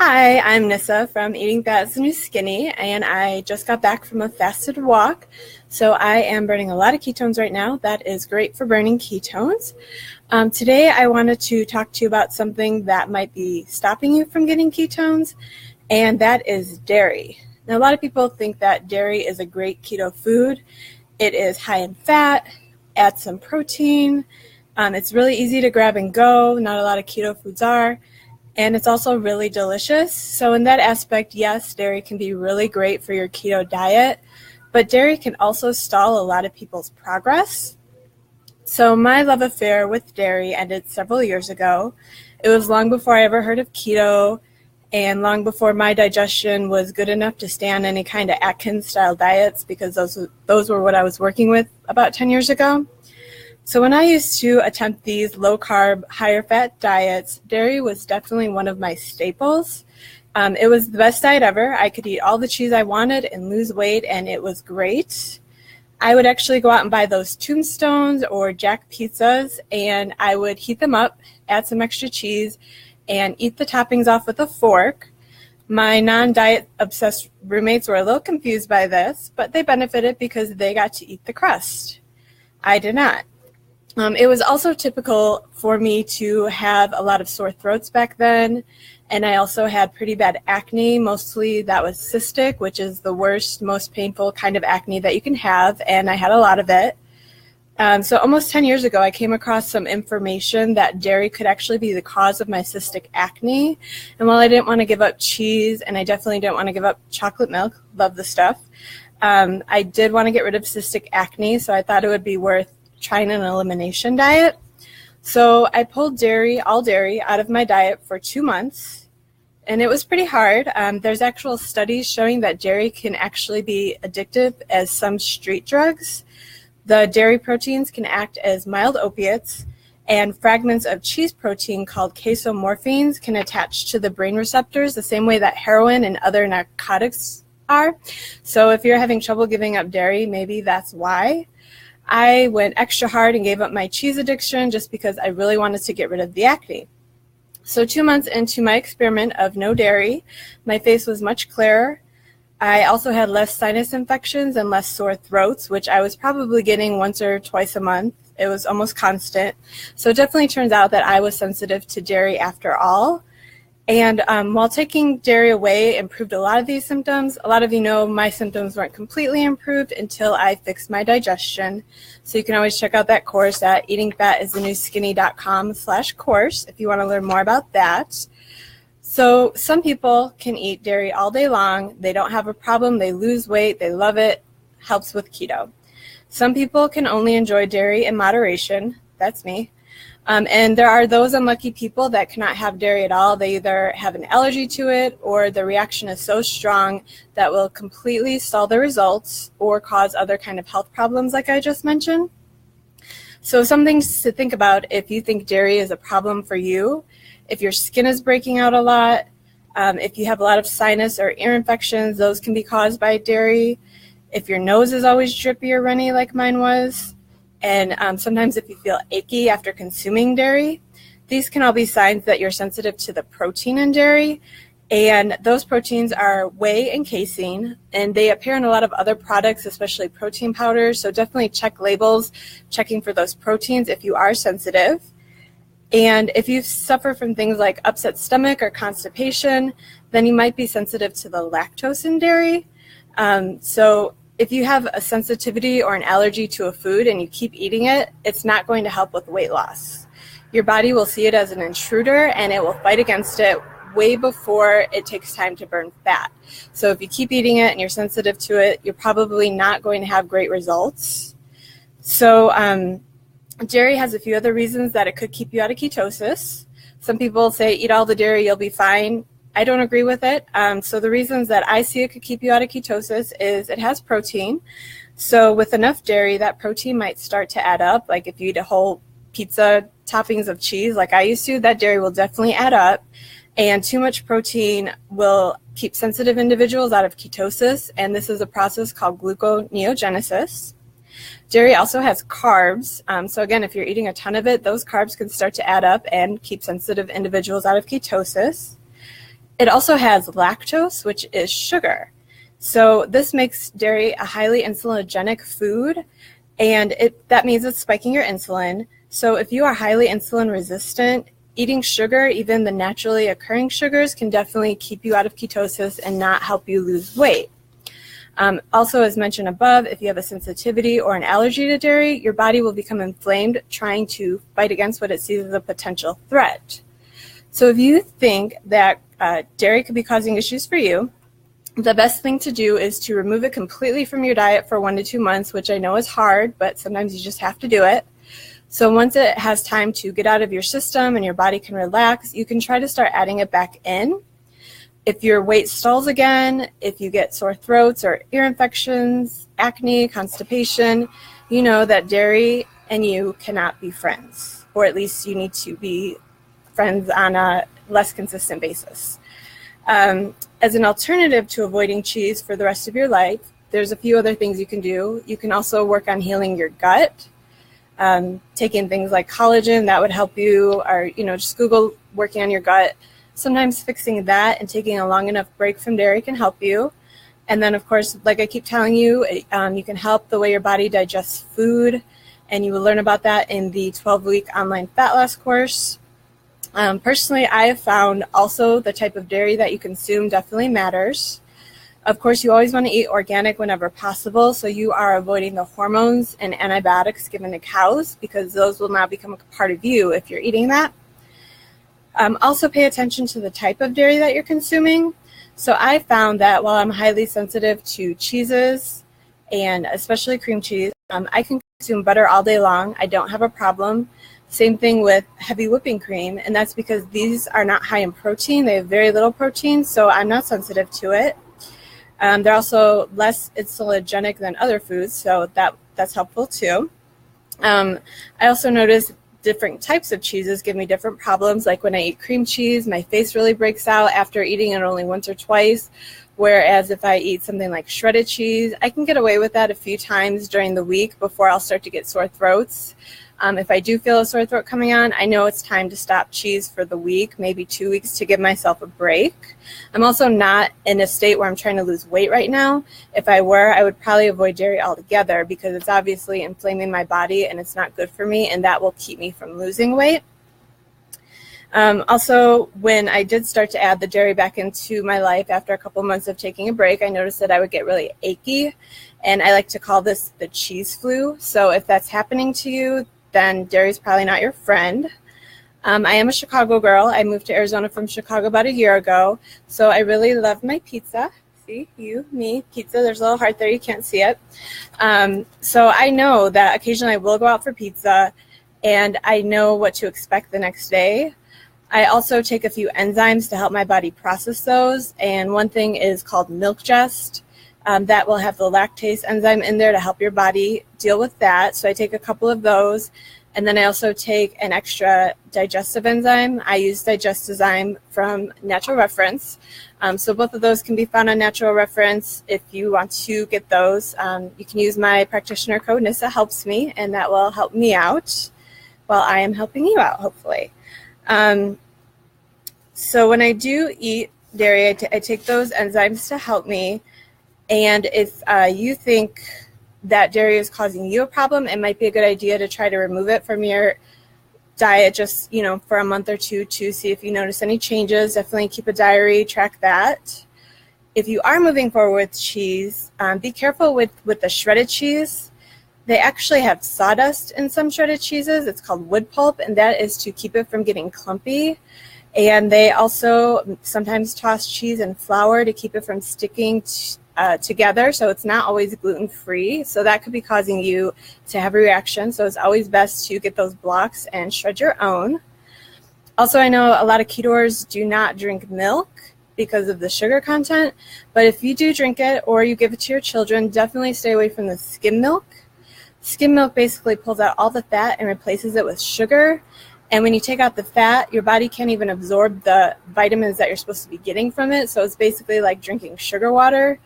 Hi, I'm Nissa from Eating Fat is the New Skinny, and I just got back from a fasted walk. So I am burning a lot of ketones right now. That is great for burning ketones. Today I wanted to talk to you about something that might be stopping you from getting ketones, and that is dairy. Now, a lot of people think that dairy is a great keto food. It is high in fat, adds some protein. It's really easy to grab and go. Not a lot of keto foods are. And it's also really delicious. So in that aspect, yes, dairy can be really great for your keto diet, but dairy can also stall a lot of people's progress. So my love affair with dairy ended several years ago. It was long before I ever heard of keto and long before my digestion was good enough to stay on any kind of Atkins-style diets, because those were what I was working with about 10 years ago. So when I used to attempt these low-carb, higher-fat diets, dairy was definitely one of my staples. It was the best diet ever. I could eat all the cheese I wanted and lose weight, and it was great. I would actually go out and buy those Tombstones or Jack pizzas, and I would heat them up, add some extra cheese, and eat the toppings off with a fork. My non-diet obsessed roommates were a little confused by this, but they benefited because they got to eat the crust. I did not. It was also typical for me to have a lot of sore throats back then, and I also had pretty bad acne. Mostly that was cystic, which is the worst, most painful kind of acne that you can have, and I had a lot of it. So almost 10 years ago, I came across some information that dairy could actually be the cause of my cystic acne. And while I didn't want to give up cheese, and I definitely didn't want to give up chocolate milk, love the stuff, I did want to get rid of cystic acne, so I thought it would be worth trying an elimination diet. So I pulled all dairy out of my diet for 2 months, and it was pretty hard. There's actual studies showing that dairy can actually be addictive as some street drugs. The dairy proteins can act as mild opiates, and fragments of cheese protein called casomorphins can attach to the brain receptors the same way that heroin and other narcotics are. So if you're having trouble giving up dairy, maybe that's why. I went extra hard and gave up my cheese addiction just because I really wanted to get rid of the acne. So 2 months into my experiment of no dairy, my face was much clearer. I also had less sinus infections and less sore throats, which I was probably getting once or twice a month. It was almost constant. So it definitely turns out that I was sensitive to dairy after all. And while taking dairy away improved a lot of these symptoms, a lot of you know my symptoms weren't completely improved until I fixed my digestion. So you can always check out that course at eatingfatisthenewskinny.com/course if you want to learn more about that. So some people can eat dairy all day long. They don't have a problem. They lose weight. They love it. Helps with keto. Some people can only enjoy dairy in moderation. That's me. And there are those unlucky people that cannot have dairy at all. They either have an allergy to it, or the reaction is so strong that will completely stall the results or cause other kind of health problems like I just mentioned. So some things to think about if you think dairy is a problem for you. If your skin is breaking out a lot, if you have a lot of sinus or ear infections, those can be caused by dairy. If your nose is always drippy or runny like mine was, and sometimes if you feel achy after consuming dairy, these can all be signs that you're sensitive to the protein in dairy. And those proteins are whey and casein, and they appear in a lot of other products, especially protein powders. So definitely check labels, checking for those proteins if you are sensitive. And if you suffer from things like upset stomach or constipation, then you might be sensitive to the lactose in dairy. So if you have a sensitivity or an allergy to a food and you keep eating it, it's not going to help with weight loss. Your body will see it as an intruder, and it will fight against it way before it takes time to burn fat. So if you keep eating it and you're sensitive to it, you're probably not going to have great results. So dairy has a few other reasons that it could keep you out of ketosis. Some people say eat all the dairy, you'll be fine. I don't agree with it. So the reasons that I see it could keep you out of ketosis is it has protein. So with enough dairy, that protein might start to add up. Like if you eat a whole pizza toppings of cheese like I used to, that dairy will definitely add up. And too much protein will keep sensitive individuals out of ketosis, and this is a process called gluconeogenesis. Dairy also has carbs. So again, if you're eating a ton of it, those carbs can start to add up and keep sensitive individuals out of ketosis. It also has lactose, which is sugar. So this makes dairy a highly insulinogenic food, and that means it's spiking your insulin. So if you are highly insulin resistant, eating sugar, even the naturally occurring sugars, can definitely keep you out of ketosis and not help you lose weight. Also, as mentioned above, if you have a sensitivity or an allergy to dairy, your body will become inflamed trying to fight against what it sees as a potential threat. So if you think that dairy could be causing issues for you, the best thing to do is to remove it completely from your diet for 1 to 2 months, which I know is hard, but sometimes you just have to do it. So once it has time to get out of your system and your body can relax, you can try to start adding it back in. If your weight stalls again, if you get sore throats or ear infections, acne, constipation, you know that dairy and you cannot be friends, or at least you need to be friends on a less consistent basis. As an alternative to avoiding cheese for the rest of your life, there's a few other things you can do. You can also work on healing your gut, taking things like collagen, that would help you, or just Google working on your gut. Sometimes fixing that and taking a long enough break from dairy can help you. And then, of course, like I keep telling you, you can help the way your body digests food, and you will learn about that in the 12-week online fat loss course. Personally, I have found also the type of dairy that you consume definitely matters. Of course, you always want to eat organic whenever possible, so you are avoiding the hormones and antibiotics given to cows, because those will now become a part of you if you're eating that. Also pay attention to the type of dairy that you're consuming. So I found that while I'm highly sensitive to cheeses, and especially cream cheese, I can consume butter all day long. I don't have a problem. Same thing with heavy whipping cream, and that's because these are not high in protein. They have very little protein, so I'm not sensitive to it. They're also less insulinogenic than other foods, so that's helpful too. I also noticed different types of cheeses give me different problems. Like when I eat cream cheese, my face really breaks out after eating it only once or twice. Whereas if I eat something like shredded cheese, I can get away with that a few times during the week before I'll start to get sore throats. If I do feel a sore throat coming on, I know it's time to stop cheese for the week, maybe 2 weeks, to give myself a break. I'm also not in a state where I'm trying to lose weight right now. If I were, I would probably avoid dairy altogether, because it's obviously inflaming my body and it's not good for me, and that will keep me from losing weight. Also, when I did start to add the dairy back into my life after a couple months of taking a break, I noticed that I would get really achy, and I like to call this the cheese flu. So if that's happening to you, then dairy is probably not your friend. I am a Chicago girl. I moved to Arizona from Chicago about a year ago, so I really love my pizza. See, me, pizza. There's a little heart there. You can't see it. So I know that occasionally I will go out for pizza, and I know what to expect the next day. I also take a few enzymes to help my body process those, and one thing is called Milk Gest. That will have the lactase enzyme in there to help your body deal with that. So I take a couple of those. And then I also take an extra digestive enzyme. I use Digestive from Natural Reference. So both of those can be found on Natural Reference. If you want to get those, you can use my practitioner code, NISA Helps Me, and that will help me out while I am helping you out, hopefully. So when I do eat dairy, I take those enzymes to help me. And if you think that dairy is causing you a problem, it might be a good idea to try to remove it from your diet just, for a month or two to see if you notice any changes. Definitely keep a diary, track that. If you are moving forward with cheese, be careful with the shredded cheese. They actually have sawdust in some shredded cheeses. It's called wood pulp, and that is to keep it from getting clumpy. And they also sometimes toss cheese in flour to keep it from sticking together, so it's not always gluten-free. So that could be causing you to have a reaction. So it's always best to get those blocks and shred your own. Also, I know a lot of ketoers do not drink milk because of the sugar content, but if you do drink it or you give it to your children, definitely stay away from the skim milk. Skim milk basically pulls out all the fat and replaces it with sugar. And when you take out the fat, your body can't even absorb the vitamins that you're supposed to be getting from it. So it's basically like drinking sugar water.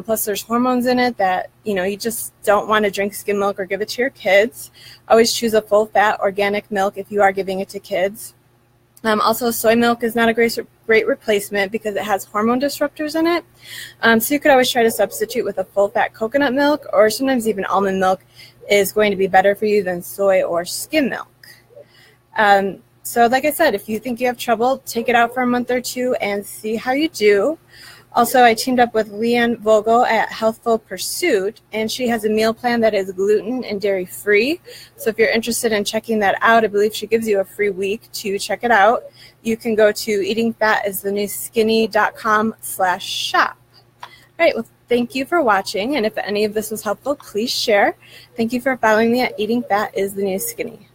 Plus there's hormones in it that, you just don't want to drink skim milk or give it to your kids. Always choose a full fat organic milk if you are giving it to kids. Also, soy milk is not a great replacement because it has hormone disruptors in it. So you could always try to substitute with a full-fat coconut milk, or sometimes even almond milk is going to be better for you than soy or skim milk. So like I said, if you think you have trouble, take it out for a month or two and see how you do. Also, I teamed up with Leanne Vogel at Healthful Pursuit, and she has a meal plan that is gluten and dairy free. So if you're interested in checking that out, I believe she gives you a free week to check it out. You can go to eatingfatisthenewskinny.com/shop. All right, well, thank you for watching, and if any of this was helpful, please share. Thank you for following me at Eating Fat is the New Skinny.